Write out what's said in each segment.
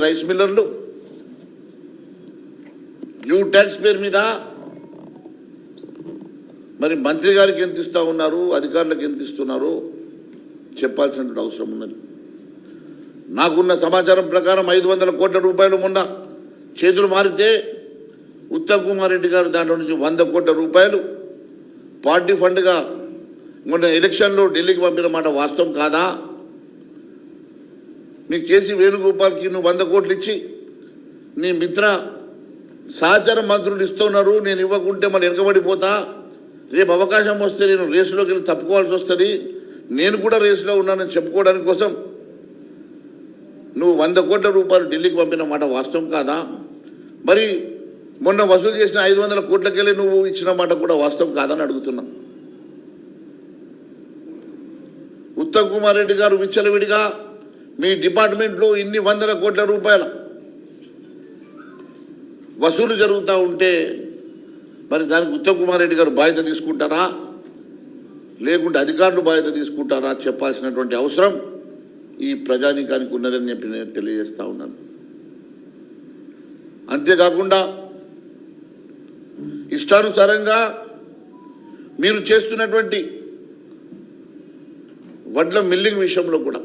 Rice మిల్లర్లు new tax పేరు మీద మరి మంత్రి గారికి ఎంత ఇస్తా ఉన్నారు, అధికారులకు ఎంత ఇస్తున్నారు చెప్పాల్సినటువంటి అవసరం ఉన్నది. నాకున్న సమాచారం ప్రకారం 500 కోట్ల రూపాయలు మొన్న చేతులు మారితే ఉత్తమ్ కుమార్ రెడ్డి గారు దాంట్లో నుంచి 100 కోట్ల రూపాయలు పార్టీ ఫండ్గా మొన్న ఎలక్షన్లో ఢిల్లీకి పంపిన మాట వాస్తవం కాదా? మీ కేసీ వేణుగోపాల్కి నువ్వు 100 కోట్లు ఇచ్చి నీ మిత్ర సహచర మంత్రులు ఇస్తున్నారు, నేను ఇవ్వకుంటే మళ్ళీ వెనకబడిపోతా, రేపు అవకాశం వస్తే నేను రేసులోకి వెళ్ళి తప్పుకోవాల్సి వస్తుంది, నేను కూడా రేసులో ఉన్నానని చెప్పుకోవడానికి కోసం నువ్వు 100 కోట్ల రూపాయలు ఢిల్లీకి పంపిన మాట వాస్తవం కాదా? మరి మొన్న వసూలు చేసిన 500 కోట్లకెళ్ళి నువ్వు ఇచ్చిన మాట కూడా వాస్తవం కాదని అడుగుతున్నా. ఉత్తమ్ కుమార్ రెడ్డి గారు విచ్చలవిడిగా మీ డిపార్ట్మెంట్లో ఇన్ని 100 కోట్ల రూపాయల వసూలు జరుగుతూ ఉంటే మరి దానికి ఉత్తమ్ కుమార్ రెడ్డి గారు బాధ్యత తీసుకుంటారా, లేకుంటే అధికారులు బాధ్యత తీసుకుంటారా చెప్పాల్సినటువంటి అవసరం ఈ ప్రజానీకానికి ఉన్నదని చెప్పి నేను తెలియజేస్తా ఉన్నాను. అంతేకాకుండా ఇష్టానుసారంగా మీరు చేస్తున్నటువంటి వడ్ల మిల్లింగ్ విషయంలో కూడా,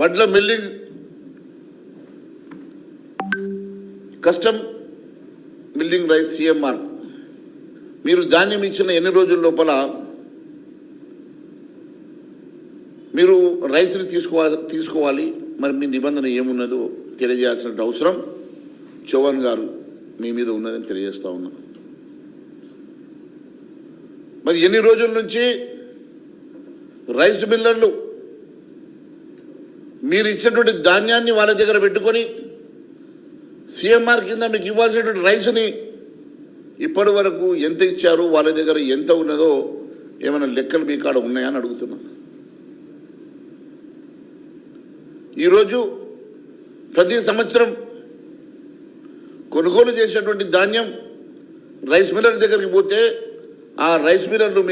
వడ్ల milling custom milling rice CMR మీరు ధాన్యం ఇచ్చిన ఎన్ని రోజుల లోపల మీరు రైస్ని తీసుకోవాలి మరి మీ నిబంధన ఏమున్నదో తెలియజేయాల్సిన అవసరం చౌహాన్ గారు మీ మీద ఉన్నదని తెలియజేస్తా ఉన్నా. మరి ఎన్ని రోజుల నుంచి రైస్ మిల్లర్లు మీరు ఇచ్చినటువంటి ధాన్యాన్ని వాళ్ళ దగ్గర పెట్టుకొని CMR కింద మీకు ఇవ్వాల్సినటువంటి రైస్ని ఇప్పటి వరకు ఎంత ఇచ్చారు, వాళ్ళ దగ్గర ఎంత ఉన్నదో ఏమైనా లెక్కలు మీ కాడ ఉన్నాయని అడుగుతున్నా. ఈరోజు ప్రతి సంవత్సరం కొనుగోలు చేసినటువంటి ధాన్యం రైస్ మిల్లర్ దగ్గరికి పోతే ఆ రైస్ మిల్లర్లు